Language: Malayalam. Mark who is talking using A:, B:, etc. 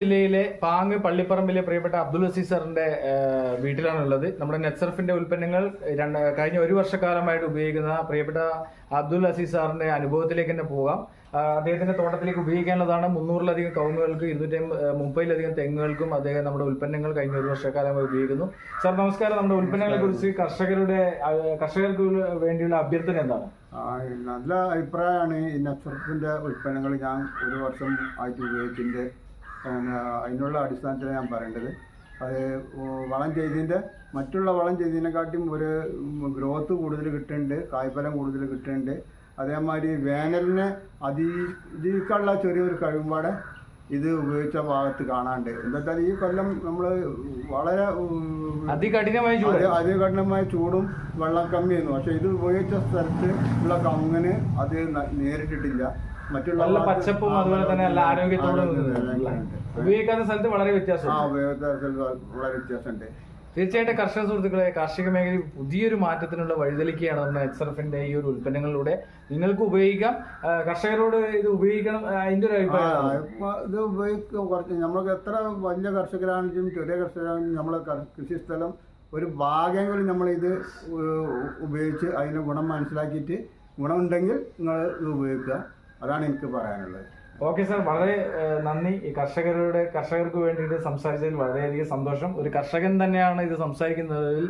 A: ജില്ലയിലെ പാങ്ങ് പള്ളിപ്പറമ്പിലെ പ്രിയപ്പെട്ട അബ്ദുൽ അസീസ് സാറിന്റെ വീട്ടിലാണുള്ളത്. നമ്മുടെ നെറ്റ്സർഫിന്റെ ഉൽപ്പന്നങ്ങൾ കഴിഞ്ഞ ഒരു വർഷക്കാലമായിട്ട് ഉപയോഗിക്കുന്ന പ്രിയപ്പെട്ട അബ്ദുൽ അസീസ് സാറിന്റെ അനുഭവത്തിലേക്ക് തന്നെ പോകാം. അദ്ദേഹത്തിന്റെ തോട്ടത്തിലേക്ക് ഉപയോഗിക്കാനുള്ളതാണ് 300-ലധികം കവുങ്ങുകൾക്ക് 230-ലധികം തെങ്ങുകൾക്കും അദ്ദേഹം നമ്മുടെ ഉൽപ്പന്നങ്ങൾ കഴിഞ്ഞ ഒരു വർഷക്കാലമായി ഉപയോഗിക്കുന്നു. സാർ നമസ്കാരം. നമ്മുടെ ഉൽപ്പന്നങ്ങളെ കുറിച്ച് കർഷകർക്ക് വേണ്ടിയുള്ള അഭ്യർത്ഥന എന്താണ്?
B: നല്ല അഭിപ്രായമാണ്. ഈ നെറ്റ്സർഫിന്റെ ഉൽപ്പന്നങ്ങൾ ഞാൻ ഒരു വർഷം ആയിട്ട് ഉപയോഗിച്ചിട്ടുണ്ട്. അതിനുള്ള അടിസ്ഥാനത്തിൽ ഞാൻ പറയേണ്ടത്, അത് വളം ചെയ്തതിൻ്റെ മറ്റുള്ള വളം ചെയ്തതിനെക്കാട്ടിയും ഒരു ഗ്രോത്ത് കൂടുതൽ കിട്ടുന്നുണ്ട്, കായ്ഫലം കൂടുതൽ കിട്ടുന്നുണ്ട്. അതേമാതിരി വേനലിനെ അതിജീവിക്കാനുള്ള ചെറിയൊരു കഴിവുപാടെ ഇത് ഉപയോഗിച്ച ഭാഗത്ത് കാണാണ്ട്. എന്താ വെച്ചാൽ ഈ കൊല്ലം നമ്മൾ വളരെ അതികഠിനമായ ചൂടും വെള്ളം കമ്മിയായിരുന്നു. പക്ഷെ ഇത് ഉപയോഗിച്ച സ്ഥലത്ത് ഉള്ള കവുങ്ങിന് അത് നേരിട്ടിട്ടില്ല.
A: മറ്റുള്ള പച്ചപ്പും അതുപോലെ തന്നെ നല്ല ആരോഗ്യത്തോടും ഉപയോഗിക്കാത്ത സ്ഥലത്ത് വളരെ
B: വ്യത്യാസമുണ്ട്.
A: തീർച്ചയായിട്ടും കർഷക സുഹൃത്തുക്കളെ, കാർഷിക മേഖലയിൽ പുതിയൊരു മാറ്റത്തിനുള്ള വഴിതെളിക്കുകയാണ് നമ്മുടെ നെറ്റ്സർഫിന്റെ ഈ ഒരു ഉൽപ്പന്നങ്ങളിലൂടെ. നിങ്ങൾക്ക് ഉപയോഗിക്കാം, കർഷകരോട് ഇത് ഉപയോഗിക്കണം. അതിന്റെ ഒരു അഭിപ്രായം
B: ഇത് ഉപയോഗിക്കും. കുറച്ച് നമ്മൾക്ക് എത്ര വലിയ കർഷകരാണെങ്കിലും ചെറിയ കർഷകരാണെങ്കിലും നമ്മളെ കൃഷിസ്ഥലം ഒരു ഭാഗങ്ങളിൽ നമ്മളിത് ഉപയോഗിച്ച് അതിൻ്റെ ഗുണം മനസ്സിലാക്കിയിട്ട് ഗുണമുണ്ടെങ്കിൽ നിങ്ങൾ ഇത് ഉപയോഗിക്കുക. അതാണ് എനിക്ക് പറയാനുള്ളത്.
A: ഓക്കെ സാർ, വളരെ നന്ദി. ഈ കർഷകർക്ക് വേണ്ടിയിട്ട് സംസാരിച്ചതിൽ വളരെയധികം സന്തോഷം. ഒരു കർഷകൻ തന്നെയാണ് ഇത് സംസാരിക്കുന്നതിൽ